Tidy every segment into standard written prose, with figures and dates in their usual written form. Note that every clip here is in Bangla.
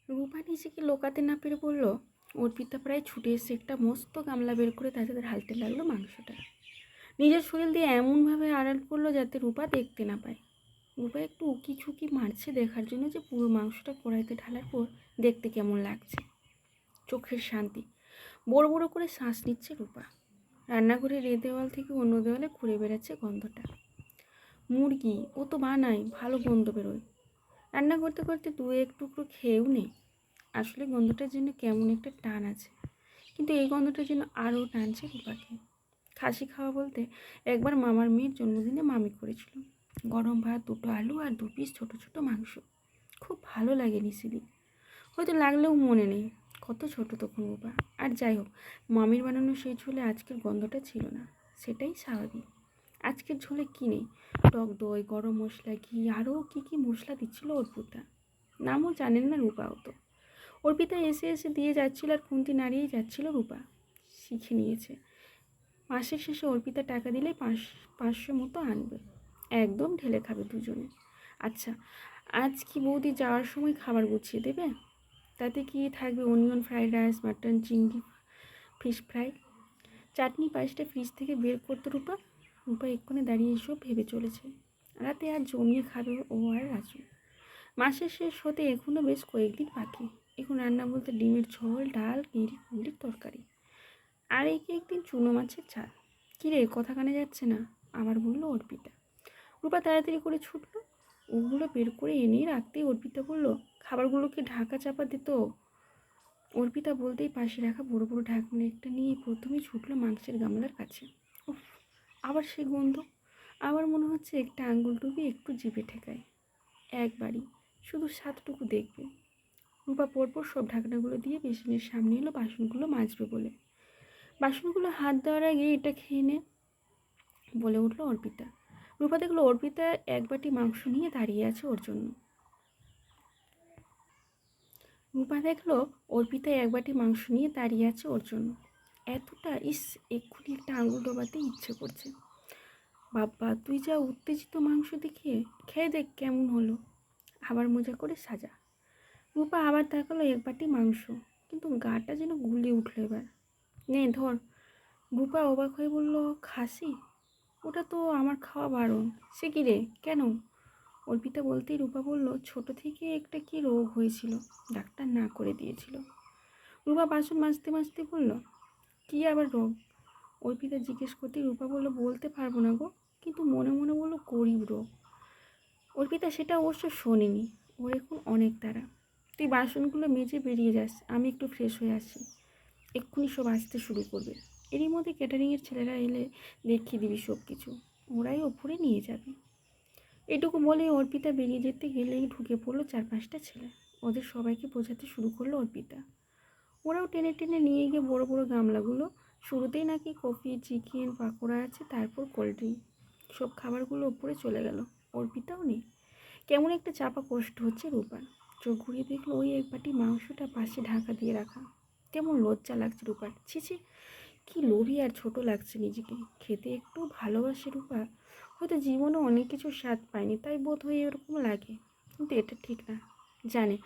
রূপা নিজেকে লোকাতে না পেরে বলল, অর্পিতা প্রায় ছুটে এসে একটা মস্ত গামলা বের করে তাতে ঢালতে লাগলো মাংসটা। নিজের শরীর দিয়ে এমনভাবে আড়াল করলো যাতে রূপা দেখতে না পায়। রূপা একটু উকি ঝুঁকি মারছে দেখার জন্য যে পুরো মাংসটা কড়াইতে ঢালার পর দেখতে কেমন লাগছে। চোখের শান্তি। বড় বড় করে শ্বাস নিচ্ছে রূপা। রান্নাঘরের এ দেওয়াল থেকে অন্য দেওয়ালে ঘুরে বেড়াচ্ছে গন্ধটা। মুরগি ও তো বানায়, ভালো গন্ধ বেরোয়। রান্না করতে করতে দু এক টুকরো খেয়েও নেই। আসলে গন্ধটার জন্য কেমন একটা টান আছে, কিন্তু এই গন্ধটার জন্য আরও টানছে রূপাকে। খাসি খাওয়া বলতে একবার মামার মেয়ের জন্মদিনে মামি করেছিল। গরম ভাত, দুটো আলু আর দু পিস ছোটো ছোটো মাংস। খুব ভালো লাগেনি সেদিন, হয়তো লাগলেও মনে নেই। কত ছোট তখন রূপা। আর যাই হোক, মামির বানানো সেই ঝোলে আজকের গন্ধটা ছিল না, সেটাই স্বাভাবিক। আজকের ঝোলে কী নেই? টক দই, গরম মশলা, ঘি, আরও কী কী মশলা দিচ্ছিল অর্পিতা, নামও জানেন না রূপাও তো। অর্পিতা এসে এসে দিয়ে যাচ্ছিল আর খুন্তি নাড়িয়েই যাচ্ছিল রূপা। শিখে নিয়েছে, মাসের শেষে অর্পিতা টাকা দিলে 500 মতো আনবে, একদম ঢেলে খাবে দুজনে। আচ্ছা, আজ কি বৌদি যাওয়ার সময় খাবার গুছিয়ে দেবে? তাতে কি থাকবে? অনিয়ন ফ্রাইড রাইস, মাটন, চিংড়ি, ফিশ ফ্রাই, চাটনি, পায়েসটা ফ্রিজ থেকে বের করতে রূপা। রূপা এক্ষুনি দাঁড়িয়ে এসব ভেবে চলেছে। রাতে আর জমিয়ে খাবে ও আর রাজু। মাসের শেষ হতে এখনও বেশ কয়েকদিন বাকি। এখন রান্না বলতে ডিমের ঝোল, ডাল, নিরি কুমড়ির তরকারি, আর একে একদিন চুনো মাছের ঝাল। কিরে, কথা কানে যাচ্ছে না? আবার বলল অর্পিতা। রূপা তাড়াতাড়ি করে ছুটলো, ওগুলো বের করে এনে রাখতেই অর্পিতা বলল, খাবারগুলোকে ঢাকা চাপা দিত। অর্পিতা বলতেই পাশে রাখা বড় বড় ঢাকনা একটা নিয়ে প্রথমে ছুটলো মাংসের গামলার কাছে। উফ, আবার সেই গন্ধ। আবার মনে হচ্ছে একটা আঙ্গুল ডুবিয়ে একটু জিভে ঠেকায়। একবারই, শুধু স্বাদটুকু দেখবে। রূপা পরপর সব ঢাকনাগুলো দিয়ে বেসিনের সামনে এলো বাসনগুলো মাজবে বলে। বাসনগুলো হাত দেওয়ার আগে এটা খেয়ে নে, বলে উঠলো অর্পিতা। রূপা দেখলো অর্পিতা এক বাটি মাংস নিয়ে দাঁড়িয়ে আছে ওর জন্য। রূপা দেখলো অর্পিতা এক বাটি মাংস নিয়ে দাঁড়িয়ে আছে ওর জন্য। এতটা, ইস, এক্ষুনি একটা আঙুল ডোবাতে ইচ্ছে করছে। বাবা, তুই যা উত্তেজিত মাংস দেখিয়ে, খেয়ে দেখ কেমন হলো। আবার মজা করে সাজা। রূপা আবার তাকালো এক বাটি মাংস, কিন্তু গাটা যেন গুলিয়ে উঠলো এবার। নে ধর। রূপা অবাক হয়ে বলল, খাসি? ওটা তো আমার খাওয়া বারণ। সে কি রে, কেন? অর্পিতা বলতেই রূপা বলল, ছোট থেকে একটা কি রোগ হয়েছিল, ডাক্তার না করে দিয়েছিল। রূপা বাসন মাজতে মাজতে বলল, কী আবার রোগ? অর্পিতা জিজ্ঞেস করতেই রূপা বলল, বলতে পারবো না গো, কিন্তু মনে মনে বলল গরিব রোগ। অর্পিতা সেটা অবশ্য শোনেনি, ওর এখন অনেক তাড়া। তুই বাসনগুলো মেজে বেরিয়ে যাস, আমি একটু ফ্রেশ হয়ে আসি। এক্ষুনি সব আসতে শুরু করবে। এরই মধ্যে ক্যাটারিংয়ের ছেলেরা এলে দেখিয়ে দিবি সব কিছু, ওরাই ওপরে নিয়ে যাবে। এটুকু বলে অর্পিতা বেরিয়ে যেতে গেলেই ঢুকে পড়লো 4-5টা ছেলে। ওদের সবাইকে বোঝাতে শুরু করলো অর্পিতা। ওরাও টেনে টেনে নিয়ে গিয়ে বড় বড় গামলাগুলো, শুরুতেই নাকি কফি, চিকেন, পাকোড়া আছে, তারপর কোল্ড ড্রিঙ্ক, সব খাবারগুলো ওপরে চলে গেল। অর্পিতাও নেই। কেমন একটা চাপা কষ্ট হচ্ছে রূপার। চোখ ঘুরিয়ে দেখলো ওই এক বাটি মাংসটা পাশে ঢাকা দিয়ে রাখা। কেমন লজ্জা লাগছে রূপার। ছি, কি লোভী আর ছোট লাগছে নিজেকে। খেতে একটু ভালোবাসে রূপা, হয়তো জীবনে অনেক কিছু স্বাদ পায়নি, তাই বোধ হয় এরকম লাগে। কিন্তু এটা ঠিক না, জানে।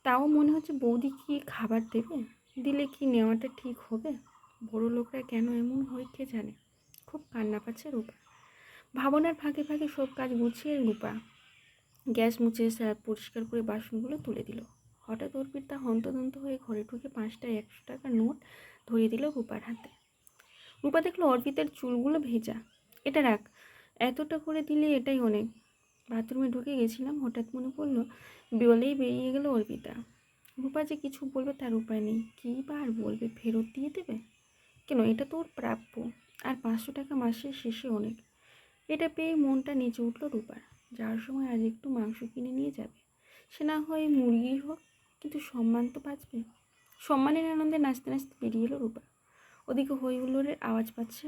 তাও মনে হচ্ছে বৌদি কি খাবার দেবে, দিলে কি নেওয়াটা ঠিক হবে? বড় লোকরা কেন এমন হয় কে জানে। খুব কান্না পাচ্ছে রূপা। ভাবনার ফাঁকে ফাঁকে সব কাজ গুছিয়ে রূপা গ্যাস মুছে স্যার পরিষ্কার করে বাসনগুলো তুলে দিল। হঠাৎ অর্পিতা হন্তদন্ত হয়ে ঘরে ঢুকে 5টা 100 টাকার নোট ধরিয়ে দিল রূপার হাতে। রূপা দেখলো অর্পিতার চুলগুলো ভেজা। এটা রাখ, এতটা করে দিলে এটাই অনেক। বাথরুমে ঢুকে গেছিলাম, হঠাৎ মনে পড়লো, বলেই বেরিয়ে গেল অর্পিতা। রূপা যে কিছু বলবে তার উপায় নেই। কী বা আর বলবে, ফেরত দিয়ে দেবে? কেন, এটা তো ওর প্রাপ্য। আর 500 টাকা মাসের শেষে অনেক। এটা পেয়ে মনটা নিচে উঠল রূপার। যাওয়ার সময় আজ একটু মাংস কিনে নিয়ে যাবে, সে না হয় মুরগি হোক, কিন্তু সম্মান তো বাঁচবে। সম্মানের আনন্দে নাচতে নাচতে বেরিয়ে এলো রূপা। ওদিকে হই হুল্লোড়ের আওয়াজ পাচ্ছে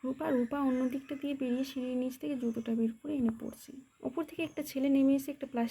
রূপা অন্য দিকটা দিয়ে বেরিয়ে সিঁড়ির নিচ থেকে জুতোটা বের করে এনে পড়ছে। ওপর থেকে একটা ছেলে নেমে এসে একটা প্লাস্টিক